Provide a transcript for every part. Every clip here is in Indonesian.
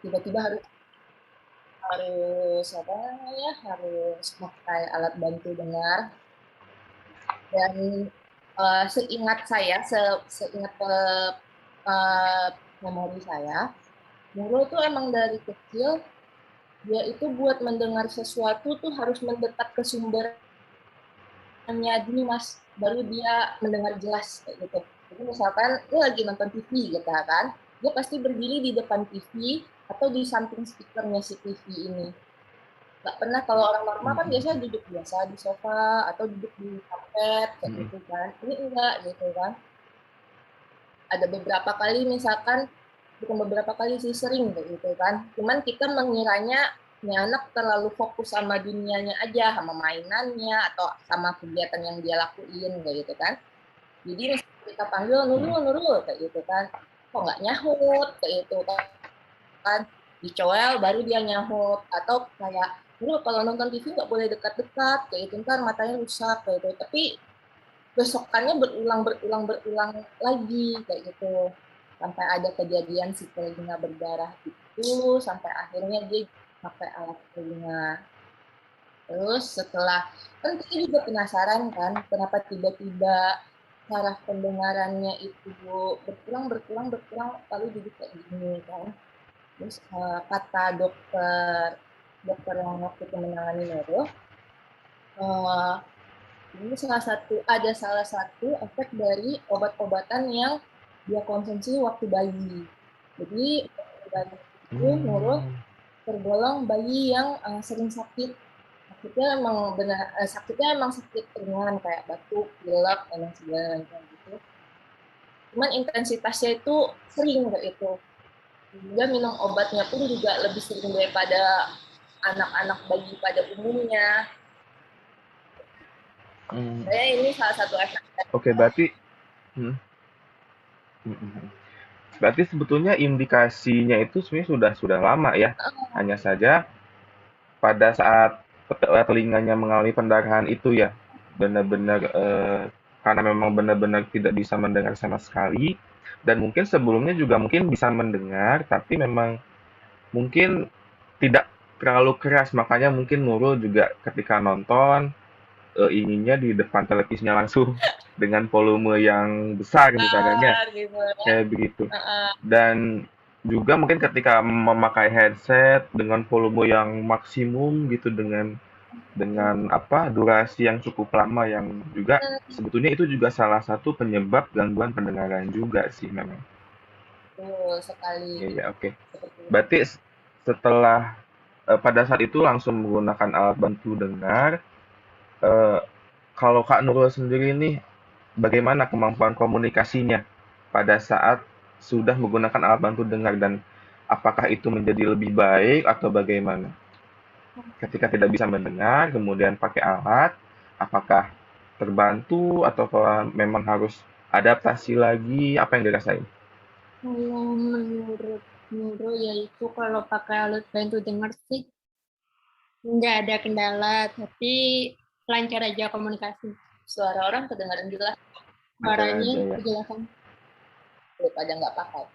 tiba-tiba harus harus apa namanya, harus pakai alat bantu dengar. Dan seingat saya, seingat memori saya, Nurul tuh emang dari kecil dia itu buat mendengar sesuatu tuh harus mendekat ke sumbernya dulu mas, baru dia mendengar jelas kayak gitu. Jadi misalkan dia lagi nonton TV gitu kan, dia pasti berdiri di depan TV atau di samping speakernya si TV ini. Nggak pernah, kalau orang normal kan biasanya duduk biasa di sofa atau duduk di karpet kayak Mm-mm. gitu kan. Ini enggak gitu kan. Ada beberapa kali misalkan, bukan beberapa kali sih, sering kayak gitu kan. Cuman kita mengiranya ini anak terlalu fokus sama dunianya aja, sama mainannya atau sama kegiatan yang dia lakuin kayak gitu kan. Jadi misalnya kita panggil Mm-mm. Nurul, Nurul kayak gitu kan. Kok nggak nyahut kayak gitu kan. Dicoel baru dia nyahut, atau kayak Nurul kalau nonton TV nggak boleh dekat-dekat kayak gitu, ntar matanya rusak kayak gitu. Tapi besokannya berulang lagi kayak gitu, sampai ada kejadian si telinga berdarah itu, sampai akhirnya dia pakai alat telinga. Terus setelah, kan kita juga penasaran kan kenapa tiba-tiba cara pendengarannya itu berkurang lalu jadi kayak gini kan. Terus kata dokter dokter yang waktu itu menangani Nurul, uh, ini salah satu efek dari obat-obatan yang dia konsumsi waktu bayi. Jadi waktu bayi itu Nurul Hmm. tergolong bayi yang sering sakit. Sakitnya emang sakit ringan kayak batuk, pilek, dan segala macam gitu. Cuman intensitasnya itu sering kayak itu. Dia minum obatnya pun juga lebih sering daripada anak-anak bayi pada umumnya. Hmm. Saya ini salah satu efek. Oke, berarti hmm. Hmm. Berarti sebetulnya indikasinya itu sebenarnya sudah lama ya. Hanya saja pada saat telinganya mengalami pendarahan itu ya, benar-benar karena memang benar-benar tidak bisa mendengar sama sekali, dan mungkin sebelumnya juga mungkin bisa mendengar tapi memang mungkin tidak terlalu keras, makanya mungkin Nurul juga ketika nonton ininya di depan televisinya langsung dengan volume yang besar misalnya Gitu. kayak begitu. Uh, Dan juga mungkin ketika memakai headset dengan volume yang maksimum gitu, dengan apa durasi yang cukup lama, yang juga sebetulnya itu juga salah satu penyebab gangguan pendengaran juga sih memang. Betul sekali. Iya, ya, oke. Seperti itu. Berarti setelah pada saat itu langsung menggunakan alat bantu dengar. eh, Kalau Kak Nurul sendiri nih, bagaimana kemampuan komunikasinya pada saat sudah menggunakan alat bantu dengar, dan apakah itu menjadi lebih baik atau bagaimana? Ketika tidak bisa mendengar, kemudian pakai alat, apakah terbantu atau memang harus adaptasi lagi? Apa yang dirasain? Kalau menurut Nurul yaitu kalau pakai alat bantu dengar sih nggak ada kendala, tapi lancar aja komunikasi. Suara orang kedengaran jelas Lancar Suaranya aja ya. kejelasan. daripada nggak pakai.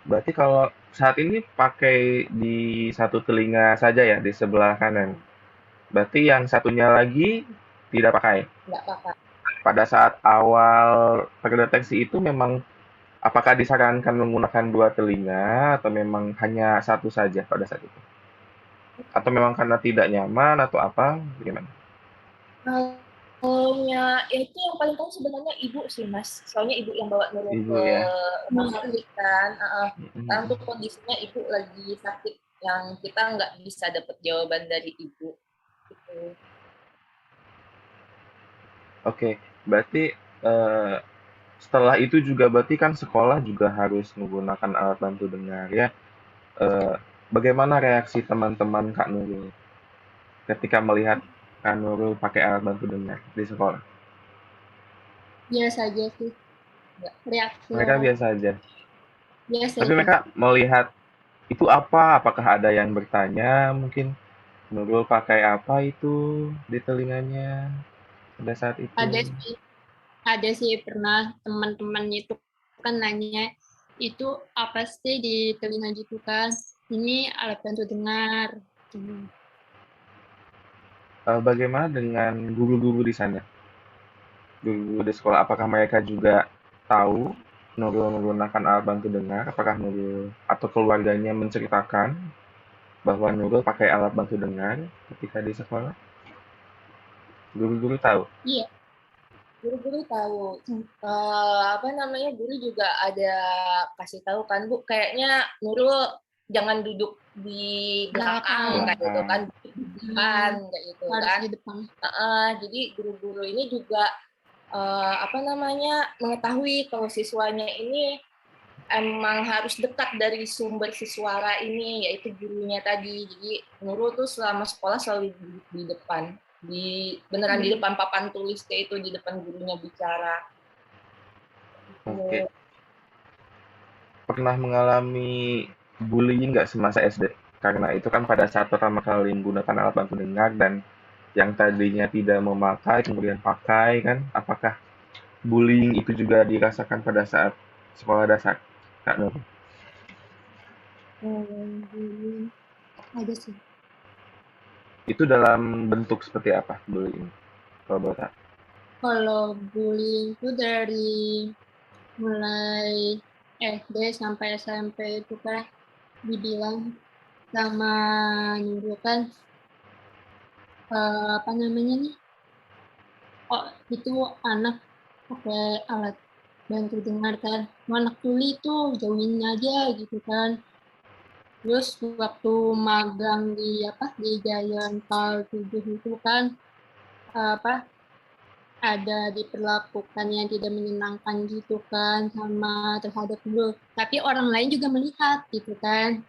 Berarti kalau saat ini pakai di satu telinga saja ya, di sebelah kanan. Berarti yang satunya lagi tidak pakai. Nggak pakai. Pada saat awal terdeteksi itu memang apakah disarankan menggunakan dua telinga atau memang hanya satu saja pada saat itu? Atau memang karena tidak nyaman atau apa? Bagaimana? Kalau ya itu yang paling tahu sebenarnya ibu sih mas. Soalnya ibu yang bawa Nurul Ibu ke ya. rumah sakit kan. Sekarang Mm-mm. tuh kondisinya ibu lagi sakit yang kita nggak bisa dapat jawaban dari ibu. Gitu. Oke, berarti eh, setelah itu juga berarti kan sekolah juga harus menggunakan alat bantu dengar ya. Eh, Bagaimana reaksi teman-teman Kak Nurul ketika melihat Kak Nurul pakai alat bantu dengar di sekolah? Biasa aja sih Nggak. reaksi Mereka orang. biasa aja. Biasa Tapi aja. mereka melihat itu apa? Apakah ada yang bertanya mungkin Nurul pakai apa itu di telinganya pada saat itu? Ada sih, pernah teman-teman itu kan nanya, itu apa sih di telinga gitu kan. Ini alat bantu dengar. Bagaimana dengan guru-guru di sana? Guru-guru di sekolah, apakah mereka juga tahu Nurul menggunakan alat bantu dengar? Apakah Nurul atau keluarganya menceritakan bahwa Nurul pakai alat bantu dengar ketika di sekolah? Guru-guru tahu? Iya. Guru-guru tahu. Apa namanya, guru juga ada kasih tahu kan, Bu, kayaknya Nurul jangan duduk di belakang kayak gitu kan, di depan kayak gitu Harus kan. di depan. Jadi guru-guru ini juga apa namanya, mengetahui kalau siswanya ini emang harus dekat dari sumber si suara ini, yaitu gurunya tadi. Jadi Nurul tuh selama sekolah selalu duduk di depan, beneran di depan papan tulis kayak itu, di depan gurunya bicara. Oke. Pernah mengalami bullying nggak semasa SD? Karena itu kan pada saat pertama kali menggunakan alat bantu dengar dan yang tadinya tidak memakai kemudian pakai kan? Apakah bullying itu juga dirasakan pada saat sekolah dasar, Kak Nur? Bullying ada sih. Itu dalam bentuk seperti apa bullying? Kalau boleh tahu. Kalau bullying itu dari mulai SD sampai SMP itu kan dibilang sama Nurul kan apa namanya nih, kok itu anak pakai alat bantu dengar kan, anak tuli itu jauhin aja gitu kan. Terus waktu magang di Giant Pal 7 itu kan apa ada diperlakukan yang tidak menyenangkan gitu kan sama terhadap Nurul. Tapi orang lain juga melihat gitu kan.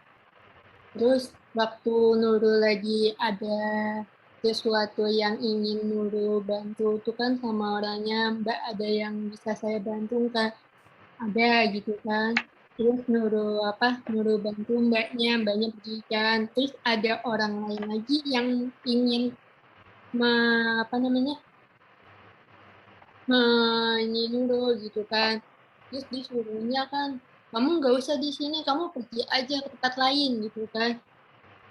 Terus waktu Nurul lagi ada sesuatu yang ingin Nurul bantu itu kan sama orangnya, Mbak ada yang bisa saya bantu kan? Ada gitu kan. Terus Nurul bantu mbaknya pergi kan. Terus ada orang lain lagi yang ingin apa namanya ini Nurul gitu kan. Terus disuruhnya kan, kamu nggak usah di sini, kamu pergi aja ke tempat lain gitu kan.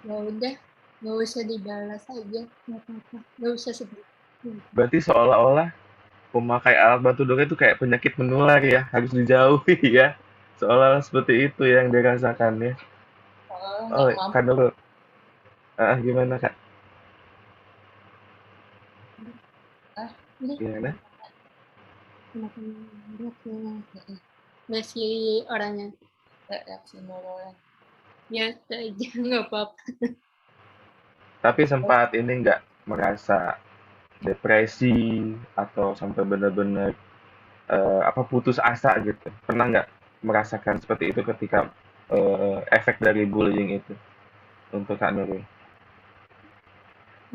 Ya udah, nggak usah dibalas aja, nggak apa-apa, nggak usah sedih. Berarti seolah-olah pemakai alat bantu dengar itu kayak penyakit menular ya, harus dijauhi ya. Seolah-olah seperti itu yang dirasakan ya. Nggak Oh, mampu. Kak Nurul, gimana Kak? Gimana? Makan nggak sih orangnya. Reaksi Nurul. Biasa aja, nggak apa-apa. Tapi sempat ini nggak merasa depresi atau sampai benar-benar apa putus asa gitu? Pernah nggak merasakan seperti itu ketika efek dari bullying itu untuk Kak Nurul?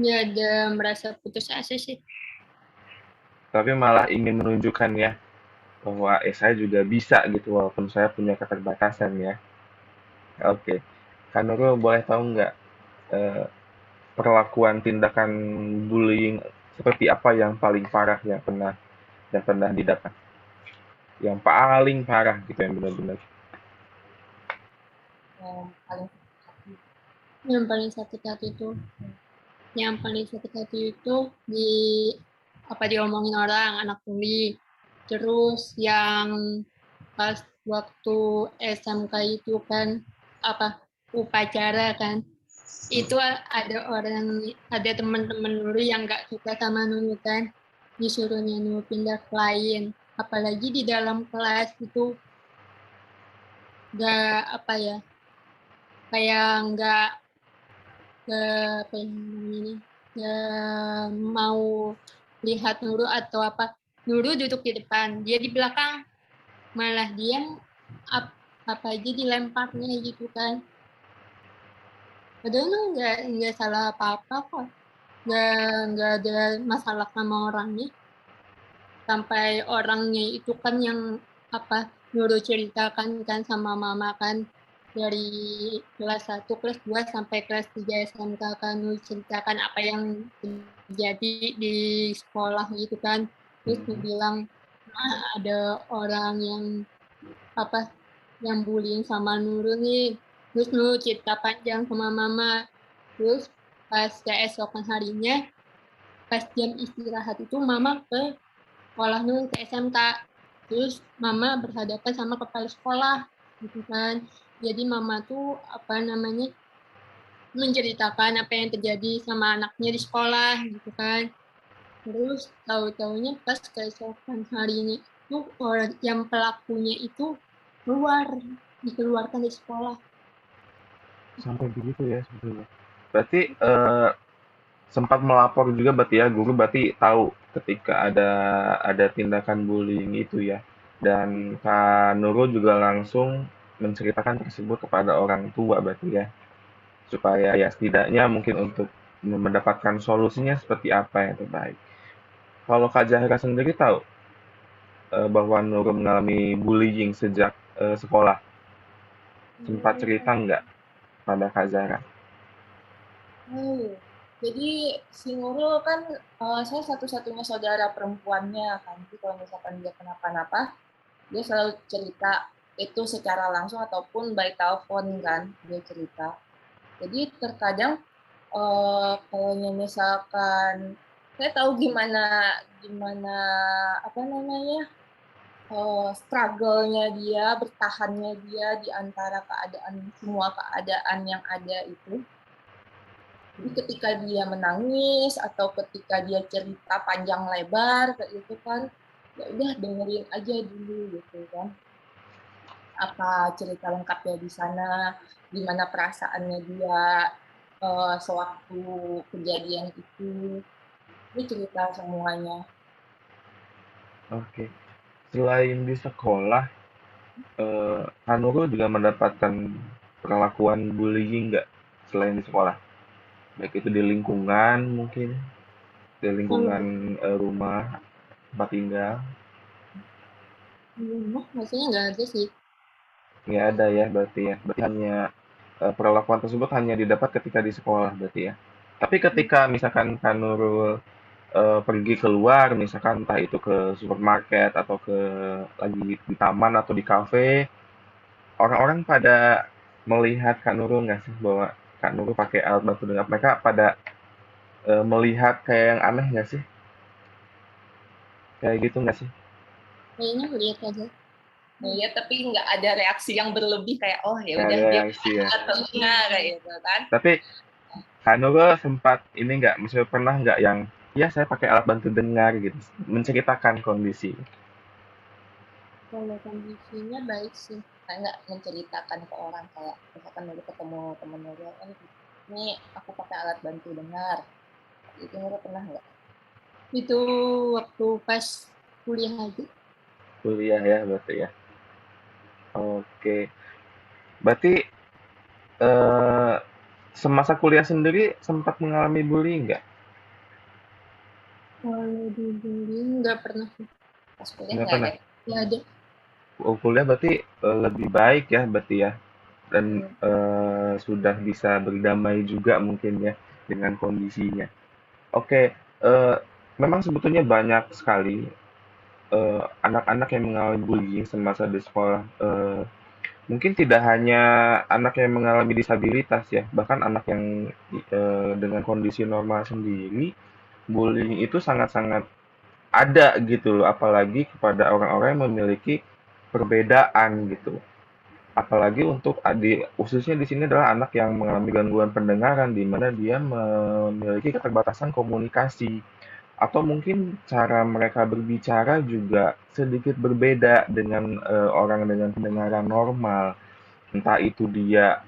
Nggak ada merasa putus asa sih. Tapi malah ingin menunjukkan ya bahwa saya juga bisa gitu walaupun saya punya keterbatasan ya. Oke, Kak Nurul boleh tahu nggak eh, perlakuan tindakan bullying seperti apa yang paling parah yang pernah didapat? Yang paling parah gitu yang benar-benar. Yang paling Yang paling sakit hati itu, yang paling sakit hati itu diomongin orang anak tuli. Terus yang pas waktu SMK itu kan upacara kan, itu ada teman-teman Nurul yang nggak suka sama Nurul kan, disuruhnya Nurul pindah ke lain. Apalagi di dalam kelas itu nggak kayak nggak apa ini nggak mau lihat Nurul atau apa. Nurul duduk di depan, dia di belakang, malah dia apa aja dilemparnya gitu kan. Padahal nggak salah apa-apa kok, nggak ada masalah sama orangnya. Sampai orangnya itu kan yang Nurul ceritakan kan sama mama kan, dari kelas 1, kelas 2 sampai kelas 3 SMK kan, Nurul ceritakan apa yang terjadi di sekolah gitu kan. Terus Nurul bilang ada orang yang apa yang bullying sama Nurul nih. Terus Nurul cerita panjang sama mama. Terus pas keesokan harinya, pas jam istirahat itu mama ke sekolah Nurul ke SMK. Terus mama berhadapan sama kepala sekolah gitu kan. Jadi mama tuh apa namanya menceritakan apa yang terjadi sama anaknya di sekolah gitu kan. Terus tahu-taunya pas keesokan harinya itu orang yang pelakunya itu dikeluarkan dari sekolah. Sampai begitu ya sebetulnya. Berarti sempat melapor juga berarti ya, guru berarti tahu ketika ada tindakan bullying itu ya. Dan Kak Nurul juga langsung menceritakan tersebut kepada orang tua berarti ya. Supaya ya setidaknya mungkin untuk mendapatkan solusinya seperti apa yang terbaik. Kalau Kak Zahra sendiri tahu bahwa Nurul mengalami bullying sejak sekolah, sempat cerita nggak pada Kak Zahra? Jadi si Nurul kan saya satu-satunya saudara perempuannya kan. Jadi kalau misalkan dia kenapa-napa, dia selalu cerita itu secara langsung ataupun by telepon kan dia cerita. Jadi terkadang kalau misalkan saya tahu gimana gimana apa namanya struggle-nya dia, bertahannya dia di antara semua keadaan yang ada itu. Jadi ketika dia menangis atau ketika dia cerita panjang lebar kayak itu kan, ya udah dengerin aja dulu gitu kan. Apa cerita lengkapnya di sana, gimana perasaannya dia sewaktu kejadian itu. Ini cerita semuanya. Oke. Selain di sekolah, Kak Nurul juga mendapatkan perlakuan bullying nggak selain di sekolah? Baik itu di lingkungan mungkin, di lingkungan Kalau rumah tempat tinggal. di rumah maksudnya nggak ada sih. Nggak ada ya berarti ya. Berarti hanya perlakuan tersebut hanya didapat ketika di sekolah berarti ya. Tapi ketika misalkan Kak Nurul pergi keluar, misalkan entah itu ke supermarket atau lagi di taman atau di kafe, orang-orang pada melihat Kak Nurul nggak sih bahwa Kak Nurul pakai alat bantu dengar? Mereka pada melihat kayak yang aneh nggak sih? Kayak gitu nggak sih? Kayaknya melihat aja. Ya, tapi nggak ada reaksi yang berlebih kayak oh ya Nggak udah ada dia reaksi ya. atau enggak kayak gitu kan. Tapi Kak Nurul sempat ini nggak, maksudnya pernah nggak yang ya saya pakai alat bantu dengar gitu, menceritakan kondisi. Kalau kondisinya baik sih. Saya nggak menceritakan ke orang kayak misalkan dulu ketemu temen Nurul kan ini aku pakai alat bantu dengar. Itu Nurul pernah nggak? Itu waktu pas kuliah aja. Kuliah ya berarti ya. Oke. Berarti eh, semasa kuliah sendiri sempat mengalami bullying nggak? Kalau dibullying nggak pernah sih. Pas kuliah Nggak nggak pernah. ada. Nggak ada. Oh, kuliah berarti lebih baik ya berarti ya. Dan Hmm. sudah bisa berdamai juga mungkin ya dengan kondisinya. Oke, memang sebetulnya banyak sekali anak-anak yang mengalami bullying semasa di sekolah. Mungkin tidak hanya anak yang mengalami disabilitas ya, bahkan anak yang dengan kondisi normal sendiri, bullying itu sangat-sangat ada gitu loh, apalagi kepada orang-orang yang memiliki perbedaan gitu. Apalagi untuk khususnya di sini adalah anak yang mengalami gangguan pendengaran, di mana dia memiliki keterbatasan komunikasi. Atau mungkin cara mereka berbicara juga sedikit berbeda dengan orang dengan pendengaran normal. Entah itu dia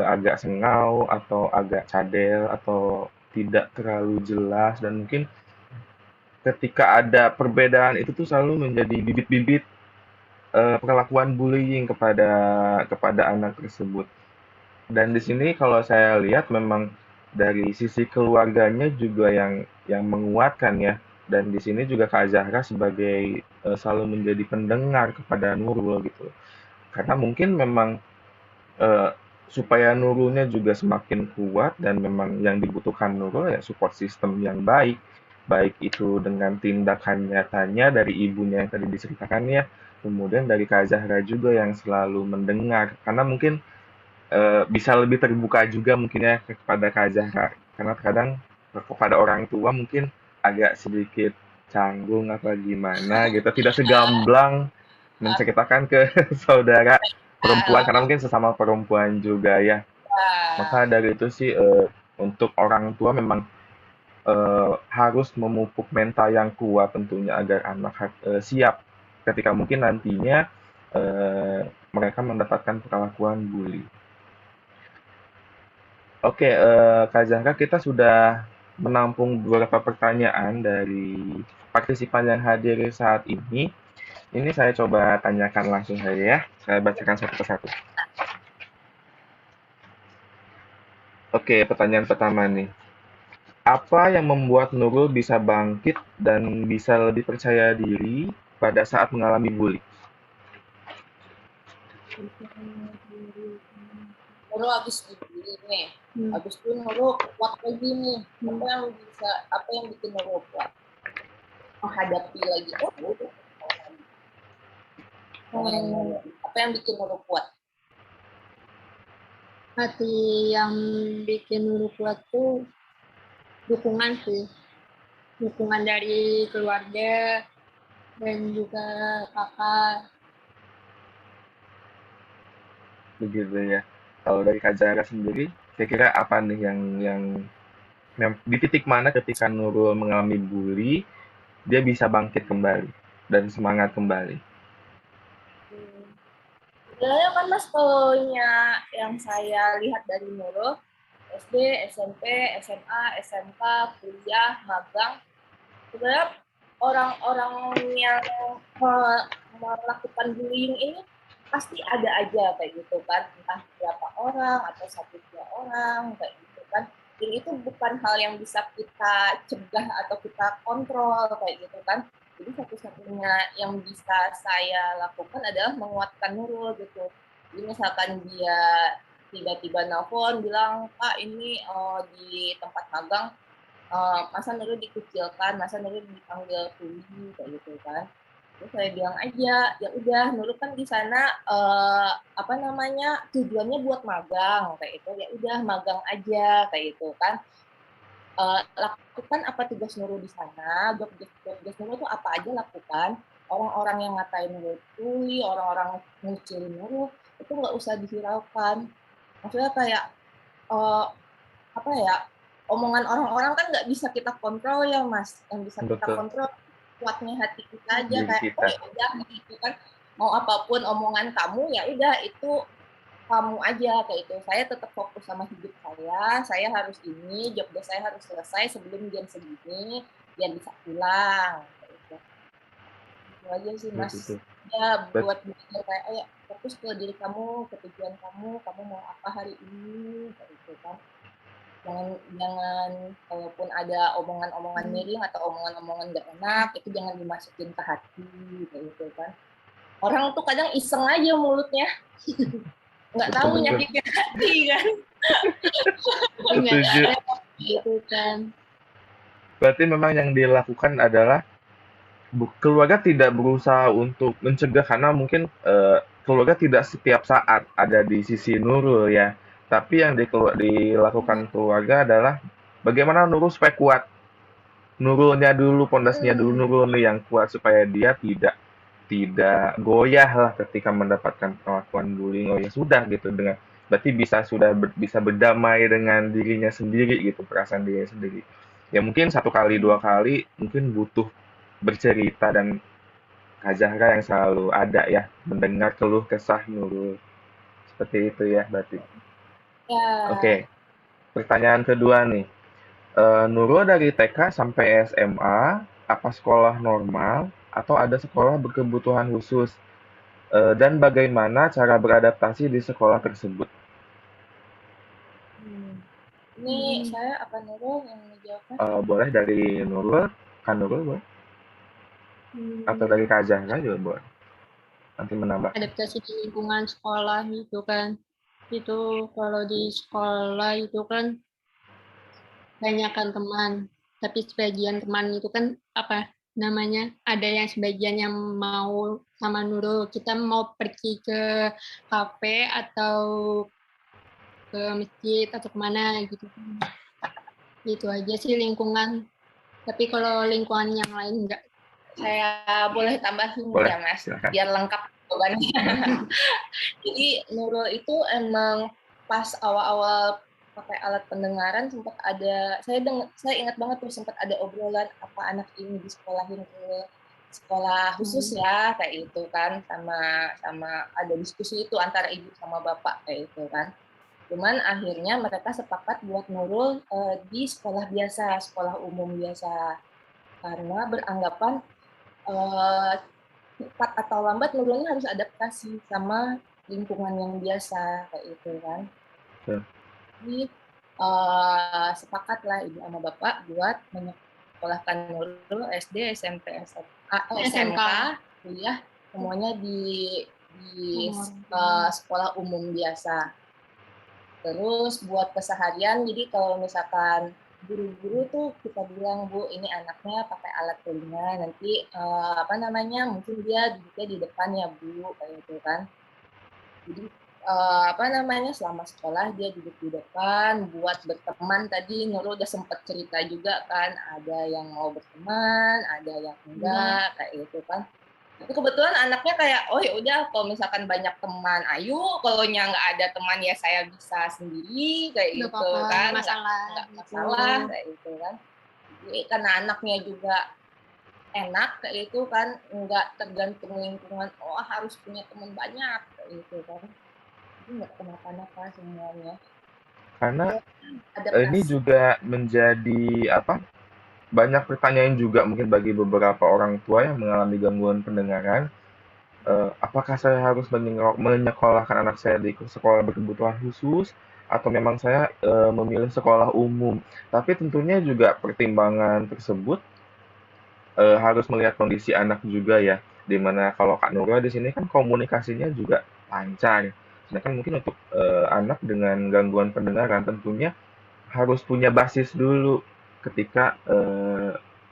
agak sengau atau agak cadel atau tidak terlalu jelas dan mungkin ketika ada perbedaan itu tuh selalu menjadi bibit-bibit perlakuan bullying kepada kepada anak tersebut. Dan di sini kalau saya lihat memang dari sisi keluarganya juga yang menguatkan ya. Dan di sini juga Kak Zahra sebagai selalu menjadi pendengar kepada Nurul gitu. Karena mungkin memang eh, supaya Nurulnya juga semakin kuat dan memang yang dibutuhkan Nurul ya support system yang baik. Baik itu dengan tindakan nyatanya dari ibunya yang tadi diceritakannya kemudian dari Kak Zahra juga yang selalu mendengar, karena mungkin bisa lebih terbuka juga mungkin ya kepada Kak Zahra, karena kadang kepada orang tua mungkin agak sedikit canggung apa gimana gitu, tidak segamblang menceritakan ke saudara perempuan karena mungkin sesama perempuan juga ya. Maka dari itu sih untuk orang tua memang harus memupuk mental yang kuat tentunya agar anak siap ketika mungkin nantinya eh, mereka mendapatkan perlakuan bully. Oke, Kak Zahra, kita sudah menampung beberapa pertanyaan dari partisipan yang hadir saat ini. Ini saya coba tanyakan langsung saja ya. Saya bacakan satu persatu. Oke, pertanyaan pertama nih. Apa yang membuat Nurul bisa bangkit dan bisa lebih percaya diri pada saat mengalami bully? Nurul habis dibully nih, habis itu Nurul kuat lagi nih. Apa yang bikin Nurul kuat menghadapi lagi apa yang bikin Nurul kuat? Hati yang bikin Nurul kuat tuh dukungan sih, dukungan dari keluarga dan juga kakak. Begitu ya. Kalau dari Kak Zahra sendiri, kira-kira apa nih yang di titik mana ketika Nurul mengalami bully, dia bisa bangkit kembali dan semangat kembali? Sebenarnya kan Mas, kalau yang saya lihat dari Nurul, SD, SMP, SMA, SMK, kuliah, magang, sebenarnya orang-orang yang melakukan bullying ini pasti ada aja kayak gitu kan, entah berapa orang atau satu dua orang kayak gitu kan. Dan itu bukan hal yang bisa kita cegah atau kita kontrol kayak gitu kan. Jadi satu-satunya yang bisa saya lakukan adalah menguatkan Nurul gitu. Jadi misalkan dia tiba-tiba nelfon bilang, Pak ini di tempat magang masa Nurul dikucilkan, masa Nurul dipanggil tuli kayak gitu kan. Terus saya bilang aja, ya udah Nurul kan di sana tujuannya buat magang kayak itu, ya udah magang aja kayak itu kan. Lakukan apa tugas Nurul di sana, tugas Nurul tuh apa aja lakukan. Orang-orang yang ngatain Nurul tuli, orang-orang ngucilin Nurul itu nggak usah dihiraukan. Maksudnya kayak apa ya, omongan orang-orang kan nggak bisa kita kontrol ya Mas, yang bisa kita Betul, kontrol kuatnya hati kita aja diri kayak kita. ya udah gitu kan, mau apapun omongan kamu ya udah itu kamu aja kayak itu. Saya tetap fokus sama hidup saya harus ini, job desk saya harus selesai sebelum jam segini biar bisa pulang kayak itu. Itu aja sih Mas. Begitu. Ya Bet- buat belajar kayak ayo fokus ke diri kamu, ke tujuan kamu mau apa hari ini kayak itu kan. Jangan kalaupun ada omongan-omongan miring atau omongan-omongan nggak enak itu jangan dimasukin ke hati kayak gitu kan. Orang tuh kadang iseng aja mulutnya, nggak tahu Betul. nyakitin hati kan. Setuju. Gitu kan. Berarti memang yang dilakukan adalah keluarga tidak berusaha untuk mencegah karena mungkin keluarga tidak setiap saat ada di sisi Nurul ya. Tapi yang dilakukan keluarga adalah bagaimana Nurul supaya kuat. Nurulnya dulu, pondasinya dulu Nurul yang kuat supaya dia tidak goyah lah ketika mendapatkan perlakuan bullying. Oh ya sudah gitu dengan berarti bisa berdamai dengan dirinya sendiri gitu, perasaan dirinya sendiri. Ya mungkin satu kali dua kali mungkin butuh bercerita dan Kak Zahra yang selalu ada ya mendengar keluh kesah Nurul seperti itu ya berarti. Ya, Oke, pertanyaan kedua nih. Nurul dari TK sampai SMA apa sekolah normal atau ada sekolah berkebutuhan khusus? Dan bagaimana cara beradaptasi di sekolah tersebut? ini saya apa Nurul yang menjawabkan? Boleh dari Nurul, kan Nurul boleh, atau dari Kak Zahra juga boleh. Nanti menambah. Adaptasi di lingkungan sekolah gitu kan. Itu kalau di sekolah itu kan banyakkan teman, tapi sebagian teman itu kan apa namanya, ada yang sebagian yang mau sama Nurul, kita mau pergi ke kafe atau ke masjid atau kemana gitu. Itu aja sih lingkungan. Tapi kalau lingkungan yang lain enggak. Saya boleh tambahin Boleh, ya Mas, silakan. biar lengkap jawabannya. Jadi Nurul itu emang pas awal-awal pakai alat pendengaran sempat ada, saya ingat banget tuh sempat ada obrolan apa anak ini disekolahin ke sekolah khusus ya kayak itu kan, sama ada diskusi itu antara ibu sama bapak kayak itu kan. Cuman akhirnya mereka sepakat buat Nurul di sekolah biasa, sekolah umum biasa, karena beranggapan cepat atau lambat Nurulnya harus adaptasi sama lingkungan yang biasa kayak itu kan. Jadi sepakatlah ibu sama bapak buat menyekolahkan Nurul SD, SMP, SMK, kuliah semuanya di sekolah umum biasa. Terus buat keseharian, jadi kalau misalkan guru-guru tuh kita bilang, Bu, ini anaknya pakai alat telinga, nanti mungkin dia duduknya di depan ya, Bu, kayak gitu kan. Jadi selama sekolah dia duduk di depan, buat berteman tadi Nurul udah sempet cerita juga kan, ada yang mau berteman, ada yang enggak, kayak gitu kan. Tapi kebetulan anaknya kayak, oh ya udah kalau misalkan banyak teman, ayo, kalau nggak ada teman ya saya bisa sendiri kayak Nggak gitu apa-apa, kan, nggak nggak masalah kayak gitu kan. Jadi karena anaknya juga enak kayak itu kan, nggak tergantung lingkungan, oh harus punya teman banyak kayak gitu kan. Jadi nggak kenapa-napa semuanya. Karena Adaptasi. ini juga menjadi banyak pertanyaan juga mungkin bagi beberapa orang tua yang mengalami gangguan pendengaran. Apakah saya harus menyekolahkan anak saya di sekolah berkebutuhan khusus atau memang saya memilih sekolah umum? Tapi tentunya juga pertimbangan tersebut harus melihat kondisi anak juga ya. Dimana kalau Kak Nurul di sini kan komunikasinya juga lancar. Sedangkan mungkin untuk anak dengan gangguan pendengaran tentunya harus punya basis dulu ketika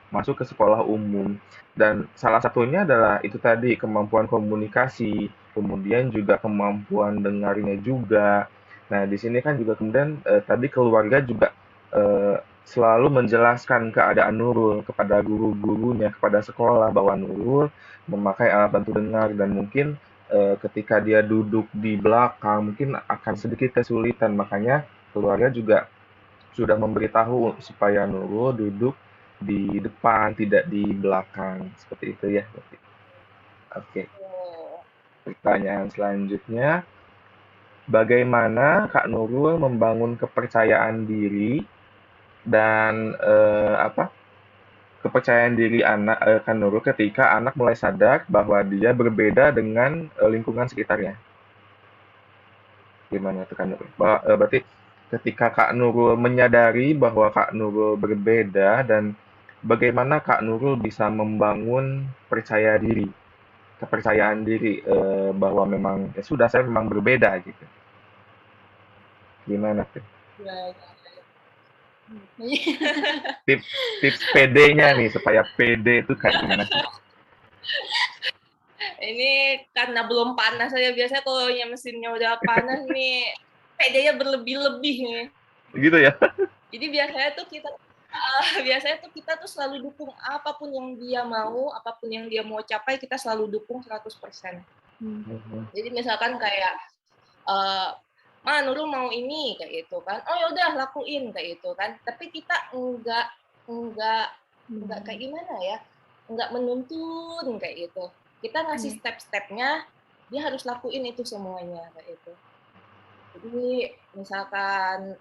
masuk ke sekolah umum. Dan salah satunya adalah itu tadi kemampuan komunikasi, kemudian juga kemampuan dengarnya juga. Nah, di sini kan juga kemudian tadi keluarga juga selalu menjelaskan keadaan Nurul kepada guru-gurunya, kepada sekolah bahwa Nurul memakai alat bantu dengar dan mungkin ketika dia duduk di belakang mungkin akan sedikit kesulitan. Makanya keluarga juga sudah memberitahu supaya Nurul duduk di depan, tidak di belakang. Seperti itu ya. Oke. Pertanyaan selanjutnya, bagaimana Kak Nurul membangun kepercayaan diri dan kepercayaan diri anak Kak Nurul ketika anak mulai sadar bahwa dia berbeda dengan lingkungan sekitarnya? Gimana tuh Kak Nurul? Berarti ketika Kak Nurul menyadari bahwa Kak Nurul berbeda dan bagaimana Kak Nurul bisa membangun kepercayaan diri bahwa memang ya sudah saya memang berbeda gitu. Gimana tuh? Tips PD-nya nih supaya PD itu kayak gimana sih? Ini karena belum panas aja, biasanya kalau mesinnya udah panas nih PD-nya berlebih-lebih nih. Gitu ya. Jadi biasanya tuh kita tuh selalu dukung apapun yang dia mau, apapun yang dia mau capai, kita selalu dukung 100%. Jadi misalkan kayak Nurul mau ini kayak itu kan, oh ya udah lakuin kayak itu kan, tapi kita enggak kayak gimana ya, enggak menuntun kayak gitu, kita ngasih step-stepnya, dia harus lakuin itu semuanya kayak itu. Jadi misalkan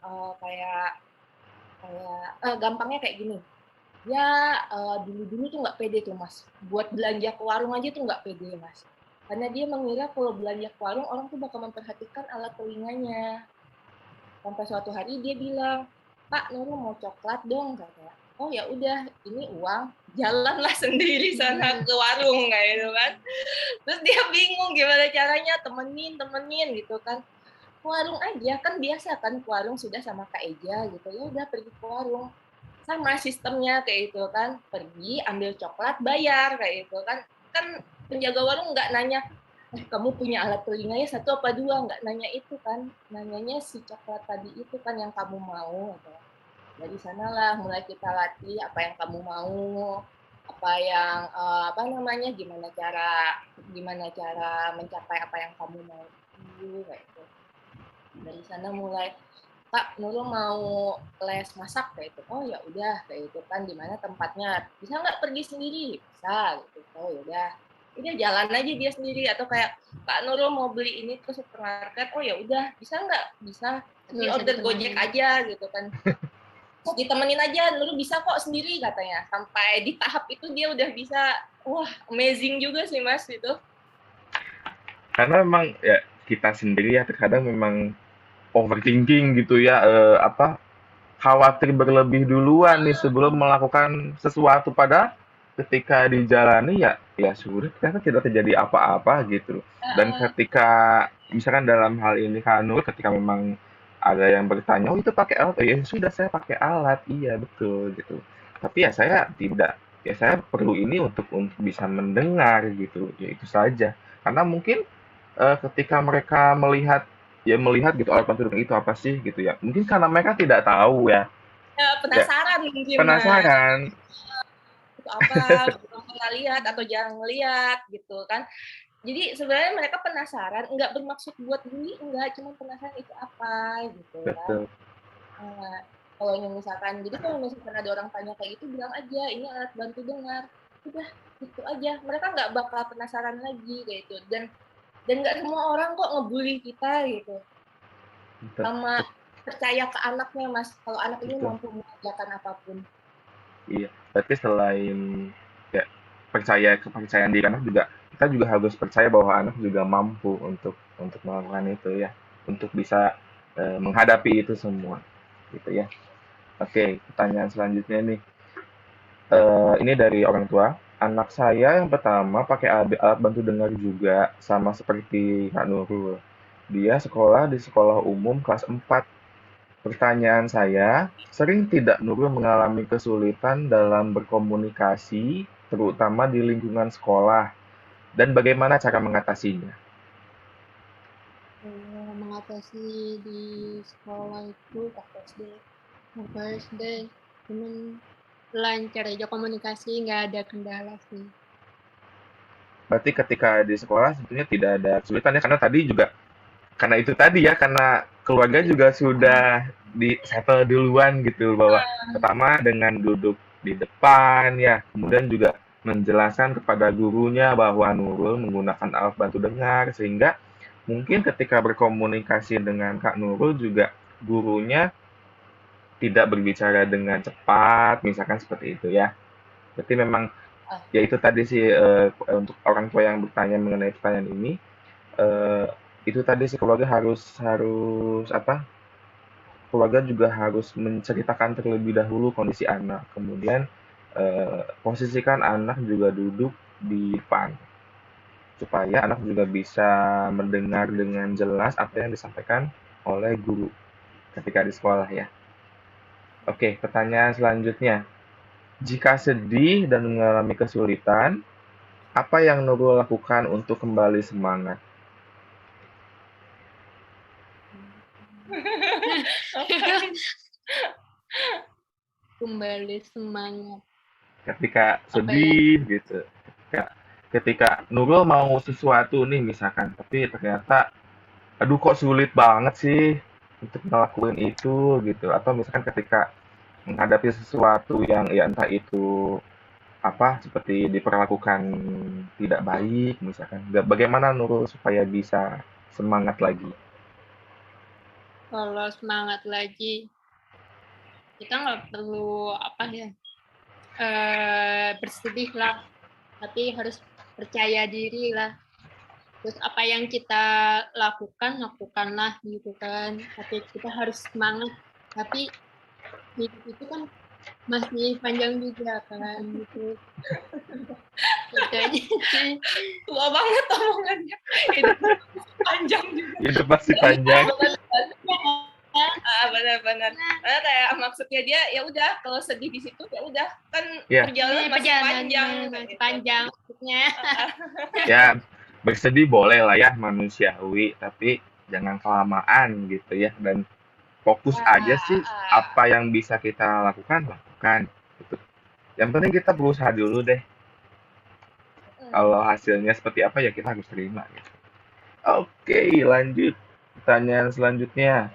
gampangnya kayak gini, ya dulu tuh nggak pede tuh Mas, buat belanja ke warung aja tuh nggak pede Mas, karena dia mengira kalau belanja ke warung orang tuh bakal memperhatikan alat telinganya. Sampai suatu hari dia bilang, Pak Nurul mau coklat dong katanya. Oh ya udah, ini uang, jalanlah sendiri sana ke warung kayak gitu kan. Terus dia bingung gimana caranya temenin gitu kan. Ke warung aja kan biasa kan, ke warung sudah sama Kak Eja gitu, ya udah pergi ke warung. sama sistemnya kayak itu kan, pergi ambil coklat bayar kayak itu kan penjaga warung nggak nanya kamu punya alat telinganya 1 apa 2, nggak nanya itu kan, nanyanya si coklat tadi itu kan yang kamu mau gitu. Dari sanalah mulai kita latih apa yang kamu mau, apa yang gimana cara mencapai apa yang kamu mau itu kayak itu. Dari sana mulai Kak, Nurul mau les masak kayak itu. Oh ya udah kayak itu kan di mana tempatnya. Bisa nggak pergi sendiri? Bisa gitu. Oh ya udah. Udah jalan aja dia sendiri atau kayak Kak Nurul mau beli ini ke supermarket. Oh ya udah, bisa nggak? Bisa. Tapi order Gojek aja gitu kan. Ditemenin aja, Nurul bisa kok sendiri katanya. Sampai di tahap itu dia udah bisa. Wah, amazing juga sih Mas itu. Karena memang ya kita sendiri ya terkadang memang overthinking gitu ya, khawatir berlebih duluan nih sebelum melakukan sesuatu, pada ketika dijalani ya sudah, ternyata tidak terjadi apa-apa gitu. Dan ketika misalkan dalam hal ini Kak Nur, ketika memang ada yang bertanya, "Oh itu pakai alat?" Oh ya sudah, saya pakai alat, iya betul gitu. Tapi ya saya tidak, ya saya perlu ini untuk bisa mendengar gitu, ya itu saja. Karena mungkin ketika mereka melihat gitu alat bantu dengar itu apa sih gitu ya. Mungkin karena mereka tidak tahu ya. Penasaran mungkin Penasaran. Itu apa, belum pernah lihat atau jarang lihat gitu kan. Jadi sebenarnya mereka penasaran, nggak bermaksud buat beli, enggak, cuma penasaran itu apa gitu kan. Kalau misalkan ada orang tanya kayak gitu, bilang aja ini alat bantu dengar. Udah, itu aja. Mereka nggak bakal penasaran lagi kayak itu. Dan nggak semua orang kok ngebully kita gitu. Sama percaya ke anaknya Mas. Kalau anak ini mampu mengerjakan apapun. Iya, berarti selain ya kepercayaan diri anak juga, kita juga harus percaya bahwa anak juga mampu untuk melakukan itu ya, untuk bisa menghadapi itu semua, gitu ya. Oke, pertanyaan selanjutnya nih, ini dari orang tua. Anak saya yang pertama pakai alat bantu dengar juga, sama seperti Kak Nurul. Dia sekolah di sekolah umum kelas 4. Pertanyaan saya, sering tidak Nurul mengalami kesulitan dalam berkomunikasi, terutama di lingkungan sekolah, dan bagaimana cara mengatasinya? Mengatasi di sekolah itu waktu SD, cuman lancar aja komunikasi, nggak ada kendala sih. Berarti ketika di sekolah sebetulnya tidak ada kesulitan ya, karena itu tadi ya, karena keluarga juga sudah di settle duluan gitu, bahwa pertama dengan duduk di depan ya, kemudian juga menjelaskan kepada gurunya bahwa Nurul menggunakan alat bantu dengar, sehingga mungkin ketika berkomunikasi dengan Kak Nurul juga gurunya tidak berbicara dengan cepat, misalkan seperti itu ya. Berarti memang ya itu tadi sih, untuk orang tua yang bertanya mengenai pertanyaan ini, eh, itu tadi sih, keluarga harus harus apa? Keluarga juga harus menceritakan terlebih dahulu kondisi anak, kemudian posisikan anak juga duduk di depan, supaya anak juga bisa mendengar dengan jelas apa yang disampaikan oleh guru ketika di sekolah ya. Oke, pertanyaan selanjutnya. Jika sedih dan mengalami kesulitan, apa yang Nurul lakukan untuk kembali semangat? Kembali semangat. Ketika sedih gitu. Ketika Nurul mau sesuatu nih misalkan, tapi ternyata aduh kok sulit banget sih untuk ngelakuin itu gitu. Atau misalkan ketika menghadapi sesuatu yang ya entah itu seperti diperlakukan tidak baik misalkan. Bagaimana Nurul supaya bisa semangat lagi? Kalau semangat lagi, kita nggak perlu bersedih lah, tapi harus percaya diri lah. Terus apa yang kita lakukanlah gitu kan. Tapi kita harus semangat. Tapi hidup itu kan masih panjang juga kan gitu. Itu aja sih. Tua banget omongannya. Hidup panjang juga. Hidup masih panjang. benar-benar. Karena kayak maksudnya dia ya udah kalau sedih di situ ya udah kan Iya. perjalanan masih Perjalanan panjang. masih gitu. panjang maksudnya. Ya, bersedih boleh lah ya, manusiawi, tapi jangan kelamaan gitu ya. Dan fokus Ya, aja sih apa yang bisa kita lakukan, lakukan. Gitu. Yang penting kita berusaha dulu deh. Kalau hasilnya seperti apa ya kita harus terima gitu. Oke, lanjut. Pertanyaan selanjutnya.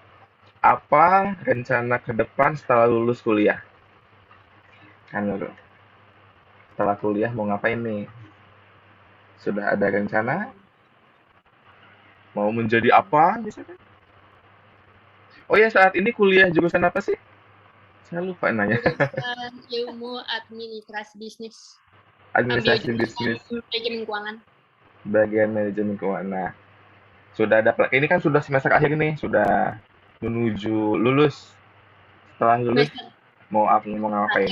Apa rencana ke depan setelah lulus kuliah? Kan Nurul, setelah kuliah mau ngapain nih? Sudah ada rencana? Mau menjadi apa misalkan? Oh ya, saat ini kuliah jurusan apa sih? Saya lupa nanya. Jurusan ilmu administrasi bisnis. Ambil Administrasi bisnis, jurusan manajemen keuangan. bagian manajemen keuangan. Nah, sudah ada ini kan sudah semester akhir nih, sudah menuju lulus. Setelah lulus mau ngapain?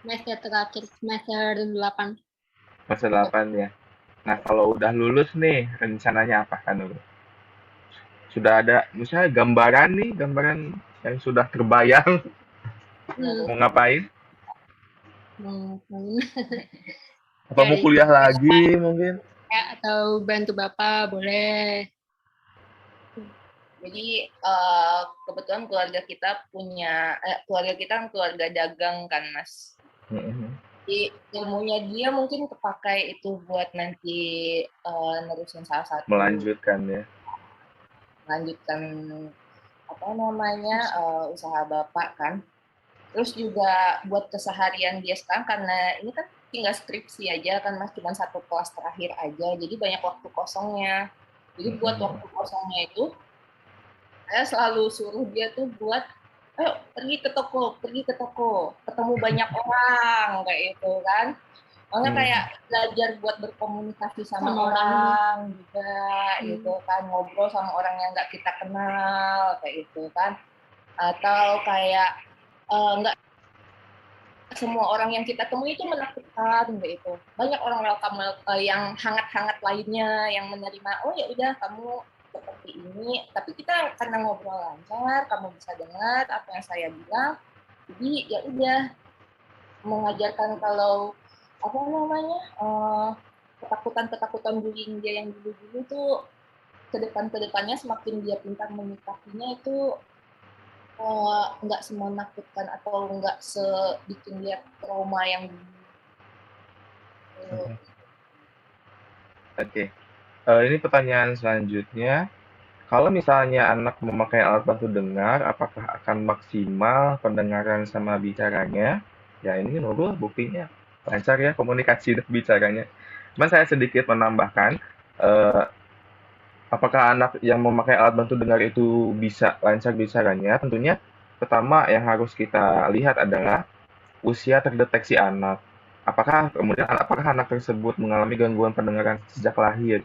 Semester terakhir, semester 8. Semester 8 ya. Nah, kalau udah lulus nih, rencananya apa kan dulu? Sudah ada misalnya gambaran yang sudah terbayang mau ngapain? Apa mau kuliah lagi mungkin? Ya, atau bantu bapak boleh. Jadi kebetulan keluarga kita kan keluarga dagang kan Mas. Jadi ilmunya dia mungkin kepakai itu buat nanti nerusin salah satu. Melanjutkan usaha bapak kan. Terus juga buat keseharian dia sekarang karena ini kan tinggal skripsi aja kan Mas, cuma satu kelas terakhir aja, jadi banyak waktu kosongnya. Jadi buat waktu kosongnya itu saya selalu suruh dia tuh buat ayo pergi ke toko, ketemu banyak orang kayak itu kan. Makanya kayak belajar buat berkomunikasi sama orang juga gitu kan, ngobrol sama orang yang nggak kita kenal kayak itu kan. Atau kayak nggak semua orang yang kita temui itu menakutkan gitu. Banyak orang welcome yang hangat-hangat lainnya yang menerima, oh ya udah kamu seperti ini, tapi kita karena ngobrol lancar, kamu bisa dengar apa yang saya bilang. Jadi ya udah mengajarkan kalau ketakutan bullying dia yang dulu-dulu tuh kedepannya semakin dia pintar menyikapinya itu nggak semenakutkan atau nggak bikin dia trauma yang Oke. Ini pertanyaan selanjutnya. Kalau misalnya anak memakai alat bantu dengar, apakah akan maksimal pendengaran sama bicaranya? Ya ini Nurul buktinya lancar ya komunikasi dan bicaranya. Cuman saya sedikit menambahkan, apakah anak yang memakai alat bantu dengar itu bisa lancar bicaranya? Tentunya pertama yang harus kita lihat adalah usia terdeteksi anak. Apakah anak tersebut mengalami gangguan pendengaran sejak lahir?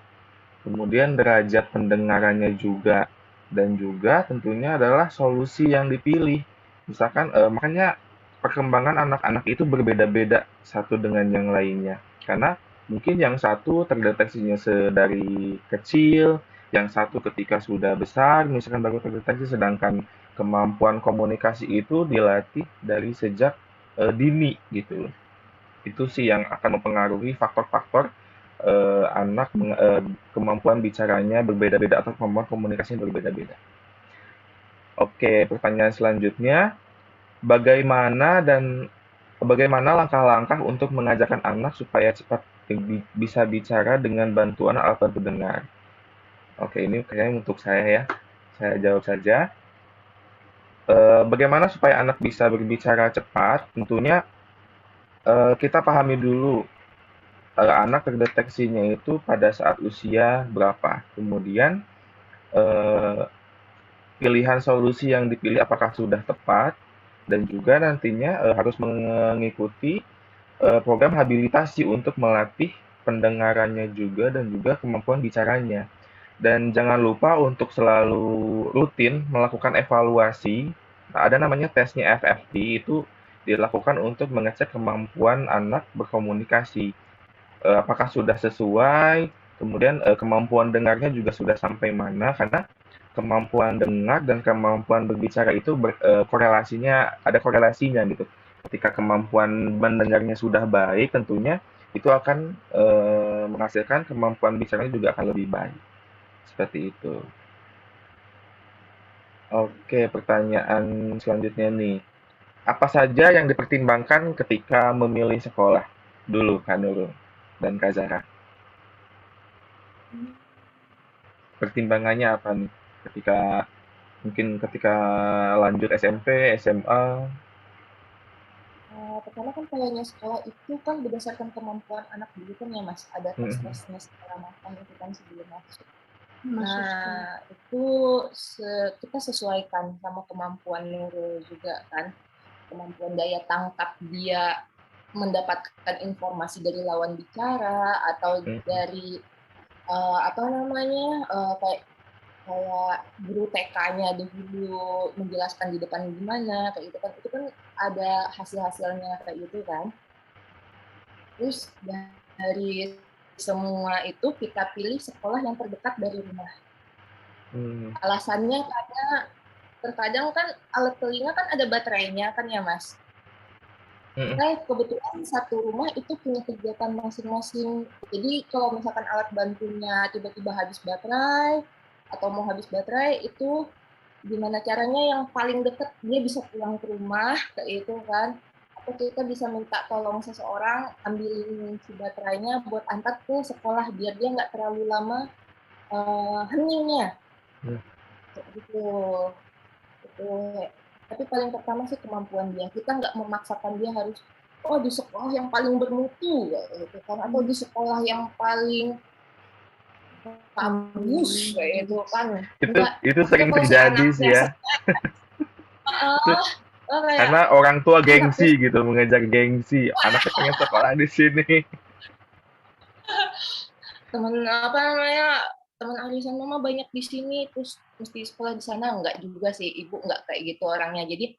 Kemudian derajat pendengarannya juga, dan juga tentunya adalah solusi yang dipilih. Misalkan makanya perkembangan anak-anak itu berbeda-beda satu dengan yang lainnya. Karena mungkin yang satu terdeteksinya dari kecil, yang satu ketika sudah besar, misalkan baru terdeteksi, sedangkan kemampuan komunikasi itu dilatih dari sejak dini gitu. Itu sih yang akan mempengaruhi faktor-faktor anak kemampuan bicaranya berbeda-beda atau kemampuan komunikasinya berbeda-beda. Oke, pertanyaan selanjutnya, bagaimana langkah-langkah untuk mengajarkan anak supaya cepat bisa bicara dengan bantuan alat bantu dengar? Oke, ini kayaknya untuk saya ya. Saya jawab saja. Bagaimana supaya anak bisa berbicara cepat? Tentunya kita pahami dulu anak terdeteksinya itu pada saat usia berapa. Kemudian pilihan solusi yang dipilih apakah sudah tepat, dan juga nantinya harus mengikuti program habilitasi untuk melatih pendengarannya juga dan juga kemampuan bicaranya. Dan jangan lupa untuk selalu rutin melakukan evaluasi. Nah, ada namanya tesnya FFT, itu dilakukan untuk mengecek kemampuan anak berkomunikasi. Apakah sudah sesuai, kemudian kemampuan dengarnya juga sudah sampai mana, karena kemampuan dengar dan kemampuan berbicara itu korelasinya, ada korelasinya gitu. Ketika kemampuan mendengarnya sudah baik, tentunya itu akan menghasilkan kemampuan bicaranya juga akan lebih baik. Seperti itu. Oke, pertanyaan selanjutnya nih. Apa saja yang dipertimbangkan ketika memilih sekolah? Dulu, Kak Nurul dan Kak Zara. Pertimbangannya apa nih? Ketika lanjut SMP, SMA. Pertama kan kayaknya sekolah itu kan berdasarkan kemampuan anak dulu kan ya Mas, ada Mm-mm. tes-tesnya segala macam itu kan sebelum masuk. Masuk sekolah. Nah, itu kita sesuaikan sama kemampuan Nurul juga kan, kemampuan daya tangkap dia mendapatkan informasi dari lawan bicara atau Mm-mm. dari apa namanya kayak guru TK-nya dulu menjelaskan di depan gimana kayak itu kan ada hasil-hasilnya kayak gitu kan. Terus dari semua itu kita pilih sekolah yang terdekat dari rumah. Hmm. Alasannya karena terkadang kan alat telinga kan ada baterainya kan ya Mas. Mm-mm. Kita kebetulan satu rumah itu punya kegiatan masing-masing. Jadi kalau misalkan alat bantunya tiba-tiba habis baterai atau mau habis baterai itu gimana caranya yang paling dekat dia bisa pulang ke rumah kayak itu kan, atau kita bisa minta tolong seseorang ambilin si baterainya buat antar ke sekolah biar dia nggak terlalu lama heningnya Hmm. gitu. Itu tapi paling pertama sih kemampuan dia, kita nggak memaksakan dia harus di sekolah yang paling bermutu gitu kan, atau di sekolah yang paling bagus kayak itu kan. Itu Enggak, itu maksudnya sering kalau si terjadi sih anaknya ya. Itu kayak karena orang tua anaknya gengsi gitu, mengejar gengsi. Anaknya pengen sekolah di sini. teman apa namanya teman arisan mama banyak di sini terus mesti sekolah di sana, enggak juga sih, ibu enggak kayak gitu orangnya. Jadi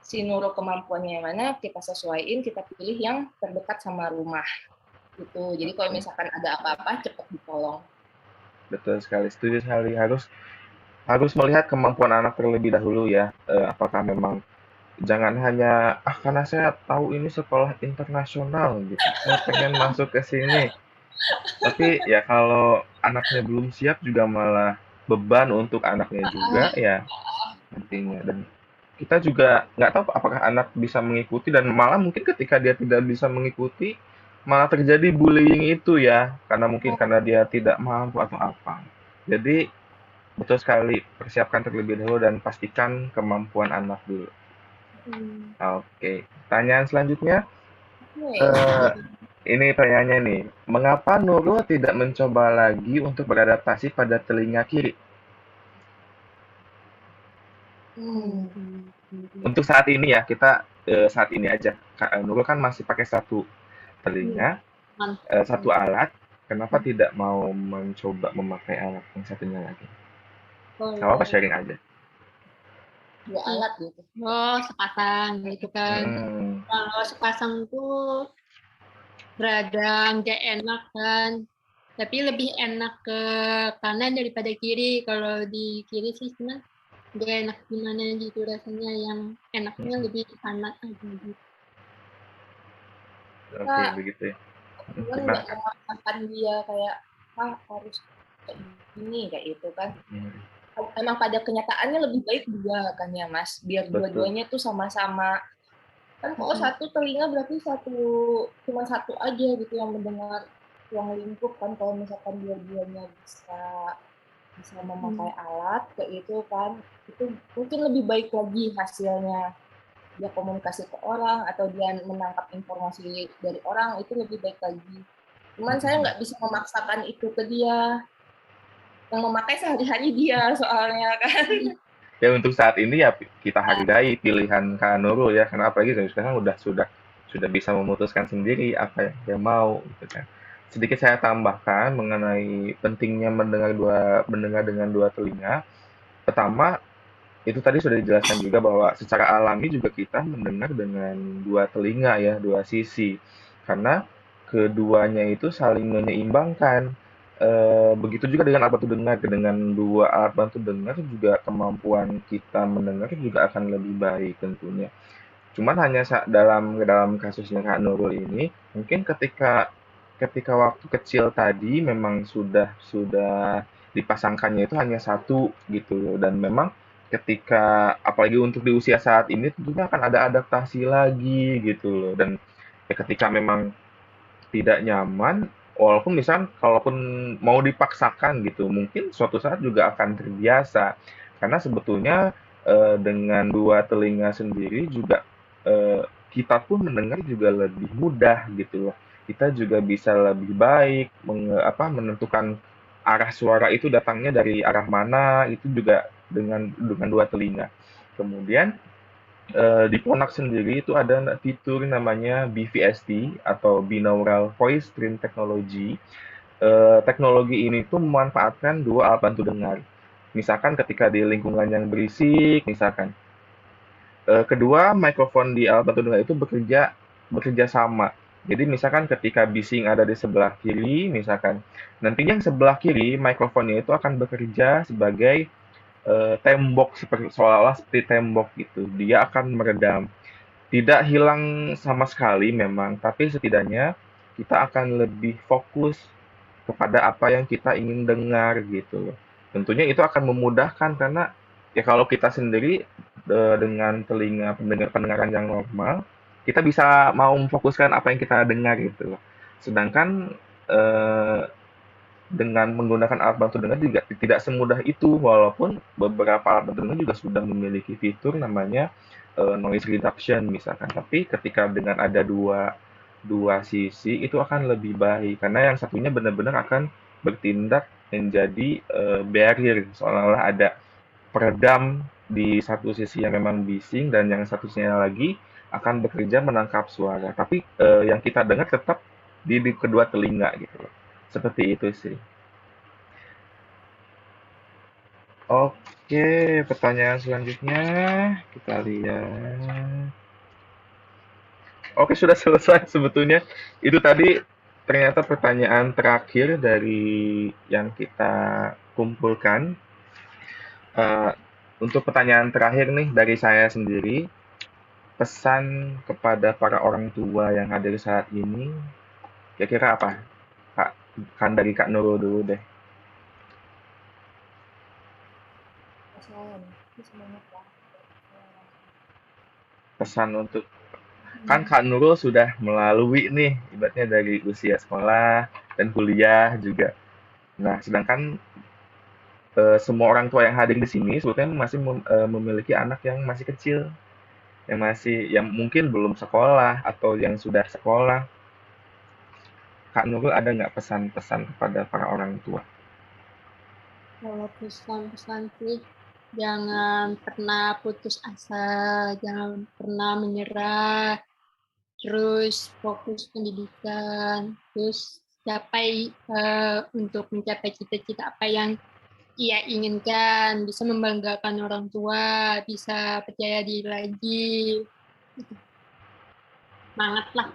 si Nurul kemampuannya yang mana kita sesuaiin, kita pilih yang terdekat sama rumah gitu. Jadi kalau Oke, misalkan ada apa-apa cepat ditolong. betul sekali. Setuju sekali. Harus harus melihat kemampuan anak terlebih dahulu ya. Apakah memang jangan hanya karena saya tahu ini sekolah internasional gitu. Saya pengen masuk ke sini. Tapi ya kalau anaknya belum siap juga malah beban untuk anaknya juga ya nantinya. Dan kita juga nggak tahu apakah anak bisa mengikuti dan malah mungkin ketika dia tidak bisa mengikuti malah terjadi bullying itu ya karena mungkin karena dia tidak mampu atau apa. Jadi betul sekali persiapkan terlebih dahulu dan pastikan kemampuan anak dulu. Oke, pertanyaan selanjutnya. Eh, ini pertanyaannya nih, mengapa Nurul tidak mencoba lagi untuk beradaptasi pada telinga kiri? Untuk saat ini ya, kita saat ini aja. Nurul kan masih pakai satu telinga, satu alat. Kenapa tidak mau mencoba memakai alat yang satunya lagi? Gak apa-apa Kalau sharing aja. Dua alat gitu. sepasang gitu kan. Hmm, Kalau sepasang tuh berada nggak enak kan. Tapi lebih enak ke kanan daripada kiri. Kalau di kiri sih cuma nggak enak gimana gitu rasanya. Yang enaknya lebih ke kanan aja gitu. Kita oke begitu ya. kebetulan Gimana nggak Kak? memaksakan dia kayak harus kayak gini kayak itu kan. Hmm, Emang pada kenyataannya lebih baik dua kan ya Mas, biar betul. dua-duanya tuh sama-sama kan. Kalau satu telinga berarti cuma satu aja gitu yang mendengar ruang lingkup kan. Kalau misalkan dua-duanya bisa bisa memakai alat kayak itu kan, itu mungkin lebih baik lagi hasilnya. Dia komunikasi ke orang atau dia menangkap informasi dari orang itu lebih baik lagi. Cuman saya nggak bisa memaksakan itu ke dia, yang memakai sehari-hari dia soalnya kan. Ya untuk saat ini ya kita hargai pilihan Kak Nurul ya, karena apalagi sekarang sudah bisa memutuskan sendiri apa yang dia mau gitu kan. Sedikit saya tambahkan mengenai pentingnya mendengar dengan dua telinga. Pertama, itu tadi sudah dijelaskan juga bahwa secara alami juga kita mendengar dengan dua telinga ya, dua sisi. Karena keduanya itu saling menyeimbangkan. Begitu juga dengan alat bantu dengar, dengan 2 alat bantu dengar juga kemampuan kita mendengar juga akan lebih baik tentunya. Cuman hanya dalam dalam kasusnya Kak Nurul ini, mungkin ketika ketika waktu kecil tadi memang sudah dipasangkannya itu hanya satu gitu loh, dan memang ketika apalagi untuk di usia saat ini tentunya akan ada adaptasi lagi gitu loh, dan ya ketika memang tidak nyaman, walaupun misal kalaupun mau dipaksakan gitu, mungkin suatu saat juga akan terbiasa. Karena sebetulnya dengan 2 telinga sendiri juga kita pun mendengar juga lebih mudah gitu loh. Kita juga bisa lebih baik menentukan arah suara itu datangnya dari arah mana, itu juga dengan 2 telinga. Kemudian di Ponak sendiri itu ada fitur namanya BVST atau Binaural Voice Stream Technology. Teknologi ini tuh memanfaatkan 2 alat bantu dengar. Misalkan ketika di lingkungan yang berisik, misalkan. Kedua, mikrofon di alat bantu dengar itu bekerja sama. Jadi misalkan ketika bising ada di sebelah kiri, misalkan, nantinya yang sebelah kiri mikrofonnya itu akan bekerja sebagai tembok, seolah-olah seperti tembok gitu. Dia akan meredam. Tidak hilang sama sekali memang, tapi setidaknya kita akan lebih fokus kepada apa yang kita ingin dengar gitu loh. Tentunya itu akan memudahkan karena ya kalau kita sendiri dengan telinga pendengaran yang normal, kita bisa mau memfokuskan apa yang kita dengar gitu loh. Sedangkan eh, dengan menggunakan alat bantu dengar juga tidak semudah itu, walaupun beberapa alat bantu dengar juga sudah memiliki fitur namanya noise reduction misalkan. Tapi ketika dengan ada dua dua sisi itu akan lebih baik karena yang satunya benar-benar akan bertindak menjadi barrier, seolah-olah ada peredam di satu sisi yang memang bising dan yang satu sisi lagi akan bekerja menangkap suara. Tapi yang kita dengar tetap di kedua telinga gitu loh. Seperti itu sih. Oke, pertanyaan selanjutnya kita lihat. Oke, sudah selesai sebetulnya. Itu tadi ternyata pertanyaan terakhir dari yang kita kumpulkan. Eh, untuk pertanyaan terakhir nih dari saya sendiri, pesan kepada para orang tua yang hadir saat ini, kira-kira apa? Kak, kan dari Kak Nurul dulu deh. Pesan, ini semangat lah. Pesan untuk kan Kak Nurul sudah melalui nih, ibaratnya dari usia sekolah dan kuliah juga. Nah, sedangkan semua orang tua yang hadir di sini sebetulnya masih memiliki anak yang masih kecil, yang mungkin belum sekolah atau yang sudah sekolah. Kak Nurul ada nggak pesan-pesan kepada para orang tua? Kalau pesan-pesan sih, jangan pernah putus asa, jangan pernah menyerah, terus fokus pendidikan, terus untuk mencapai cita-cita apa yang ia inginkan, bisa membanggakan orang tua, bisa percaya diri lagi. Semangat lah.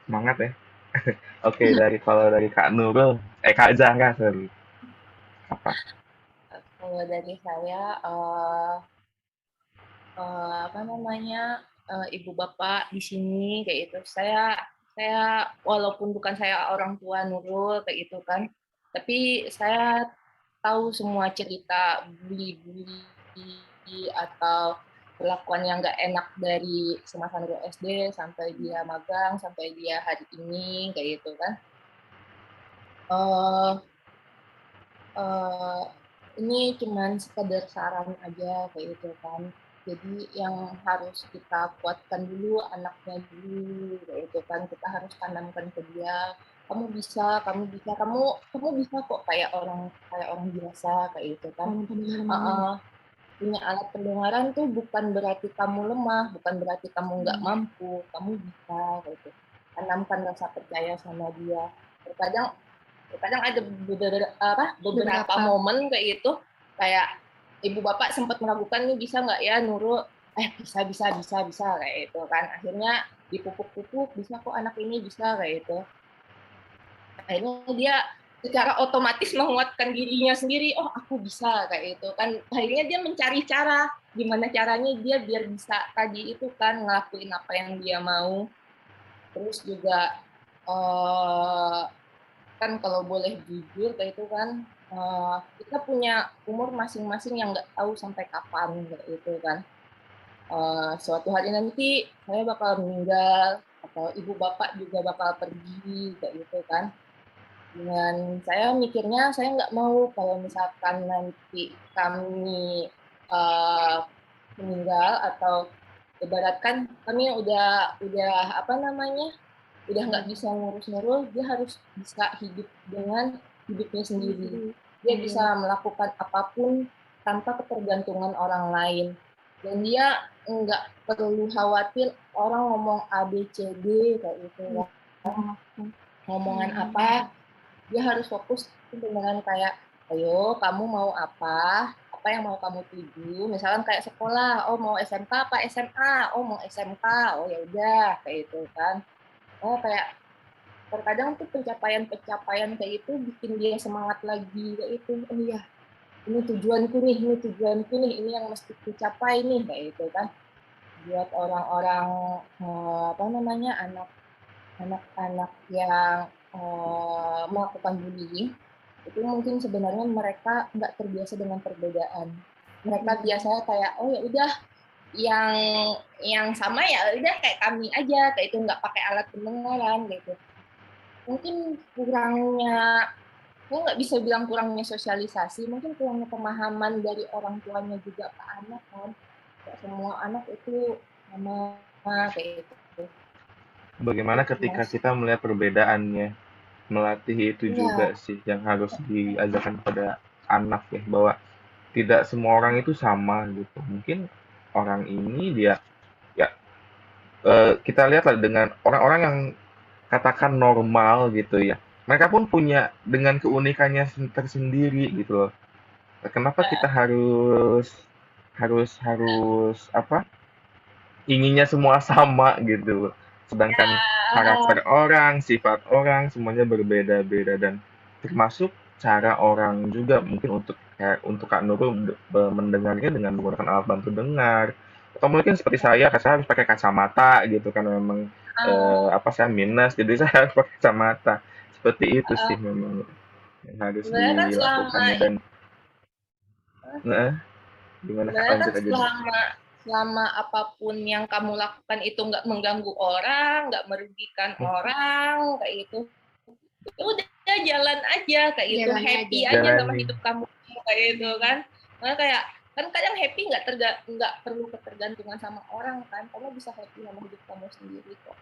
Semangat ya. Oke, kalau dari Kak Nurul, Kak Zahra, sorry. Apa? Kalau dari saya, apa namanya, ibu bapak di sini kayak itu, saya walaupun bukan saya orang tua Nurul kayak itu kan, tapi saya tahu semua cerita bully-bully atau perlakuan yang nggak enak dari semasa Nurul SD sampai dia magang, sampai dia hari ini kayak gitu kan. Uh, uh, ini cuman sekedar saran aja kayak gitu kan. Jadi yang harus kita kuatkan dulu anaknya dulu kayak gitu kan. Kita harus tanamkan ke dia, kamu bisa, kamu bisa kok kayak orang biasa kayak gitu kan. Punya alat pendengaran tuh bukan berarti kamu lemah, bukan berarti kamu nggak mampu, kamu bisa gitu. Tanamkan rasa percaya sama dia. Terkadang kadang ada beberapa momen kayak gitu, kayak ibu bapak sempat meragukan nih bisa nggak ya Nurul, bisa kayak itu kan, akhirnya dipupuk-pupuk bisa kok anak ini bisa kayak itu, akhirnya dia secara otomatis menguatkan dirinya sendiri, oh aku bisa kayak itu kan. Akhirnya dia mencari cara, gimana caranya dia biar bisa tadi itu kan ngelakuin apa yang dia mau. Terus juga kan kalau boleh jujur kayak itu kan kita punya umur masing-masing yang nggak tahu sampai kapan kayak itu kan. Suatu hari nanti saya bakal meninggal atau ibu bapak juga bakal pergi kayak gitu kan. Dengan saya mikirnya saya nggak mau kalau misalkan nanti kami uh, meninggal atau ibaratkan kami udah apa namanya udah nggak bisa ngurus-ngurus, dia harus bisa hidup dengan hidupnya sendiri. Dia bisa melakukan apapun tanpa ketergantungan orang lain. Dan dia nggak perlu khawatir orang ngomong A, B, C, D kayak gitu ya. Ngomongan apa, dia harus fokus dengan kayak, ayo kamu mau apa yang mau kamu tuju, misalkan kayak sekolah, oh mau SMK apa SMA, oh mau SMK, oh ya udah kayak itu kan. Oh kayak terkadang tuh pencapaian-pencapaian kayak itu bikin dia semangat lagi kayak itu. Oh iya, ini tujuanku nih, ini yang mesti dicapai nih kayak itu kan. Buat orang-orang apa namanya anak-anak yang melakukan bullying itu mungkin sebenarnya mereka nggak terbiasa dengan perbedaan. Mereka biasanya kayak oh ya udah yang sama ya udah kayak kami aja kayak itu nggak pakai alat pendengaran gitu. Mungkin kurangnya, saya nggak bisa bilang kurangnya sosialisasi, mungkin kurangnya pemahaman dari orang tuanya juga ke anak kan. Gak semua anak itu sama kayak itu. Bagaimana ketika kita melihat perbedaannya, melatih itu juga Iya. sih yang harus diajarkan pada anak ya, bahwa tidak semua orang itu sama gitu. Mungkin orang ini dia ya kita lihatlah dengan orang-orang yang katakan normal gitu ya. Mereka pun punya dengan keunikannya tersendiri gitu loh. Kenapa kita harus harus harus apa? Inginnya semua sama gitu. Sedangkan karakter orang, sifat orang semuanya berbeda-beda dan termasuk cara orang juga mungkin untuk Kak Nurul mendengarnya dengan menggunakan alat bantu dengar atau mungkin seperti saya harus pakai kacamata gitu kan memang apa saya minus jadi saya harus pakai kacamata seperti itu sih memang yang harus Sebenarnya kan dilakukannya dan nah, gimana Kak sebenarnya kan lanjut aja dulu. selama apapun yang kamu lakukan itu nggak mengganggu orang, nggak merugikan orang, kayak itu, ya udah jalan aja kayak itu, happy aja sama Jalani. hidup kamu kayak itu kan. Karena kayak kan kadang happy nggak perlu ketergantungan sama orang kan, kamu bisa happy sama hidup kamu sendiri kok.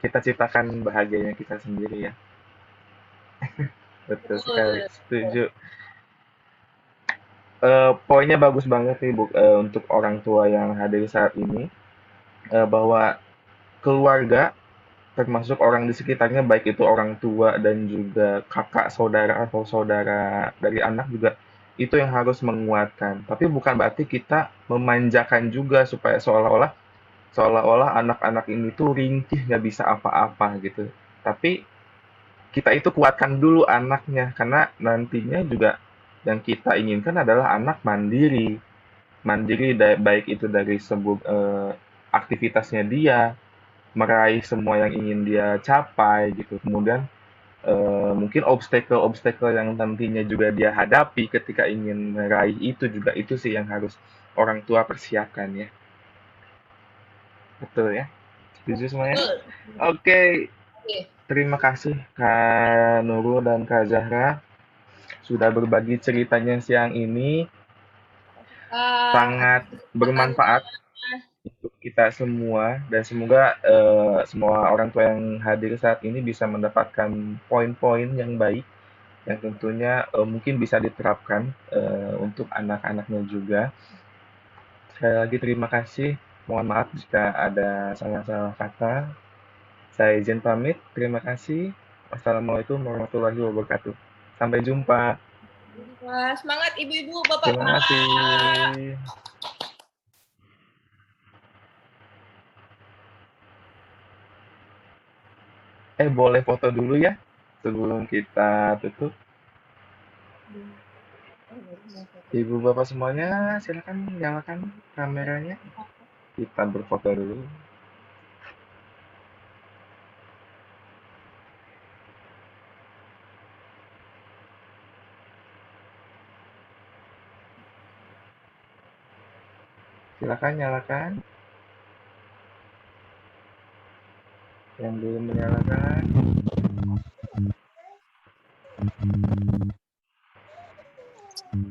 Kita ciptakan bahagianya kita sendiri ya. Betul sekali, Betul. setuju. Poinnya bagus banget nih Bu, untuk orang tua yang hadir saat ini, bahwa keluarga termasuk orang di sekitarnya baik itu orang tua dan juga kakak, saudara atau saudara dari anak juga itu yang harus menguatkan. Tapi bukan berarti kita memanjakan juga supaya seolah-olah anak-anak ini tuh ringkih nggak bisa apa-apa gitu. Tapi kita itu kuatkan dulu anaknya karena nantinya juga yang kita inginkan adalah anak mandiri. Mandiri baik itu dari aktivitasnya dia, meraih semua yang ingin dia capai gitu. Kemudian mungkin obstacle-obstacle yang nantinya juga dia hadapi ketika ingin meraih itu juga itu sih yang harus orang tua persiapkan ya. Betul ya? Setuju semuanya? Betul. Oke, Oke. terima kasih Kak Nurul dan Kak Zahra sudah berbagi ceritanya siang ini. Sangat Atas kesempatannya. bermanfaat untuk kita semua dan semoga semua orang tua yang hadir saat ini bisa mendapatkan poin-poin yang baik yang tentunya mungkin bisa diterapkan untuk anak-anaknya juga. Sekali lagi terima kasih. Mohon maaf jika ada salah-salah kata. Saya izin pamit. Terima kasih. Wassalamualaikum warahmatullahi wabarakatuh. Sampai jumpa. Wah, semangat ibu-ibu, Terima bapak-bapak. kasih. Boleh foto dulu ya? sebelum kita tutup, Ibu Bapak semuanya silakan nyalakan kameranya. Kita berfoto dulu. Silakan nyalakan. Yang belum menyalakan.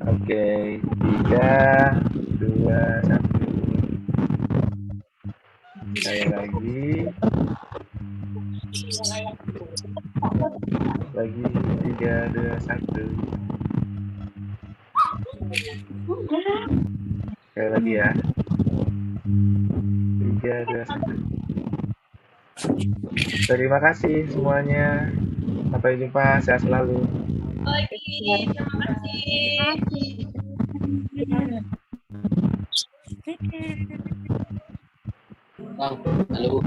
Oke, 3, 2, 1. Sekali lagi. Lagi 3, 2, 1. Sekali lagi ya. 3, 2, 1. Terima kasih semuanya. Sampai jumpa, sehat selalu. Terima kasih. Bang, halo.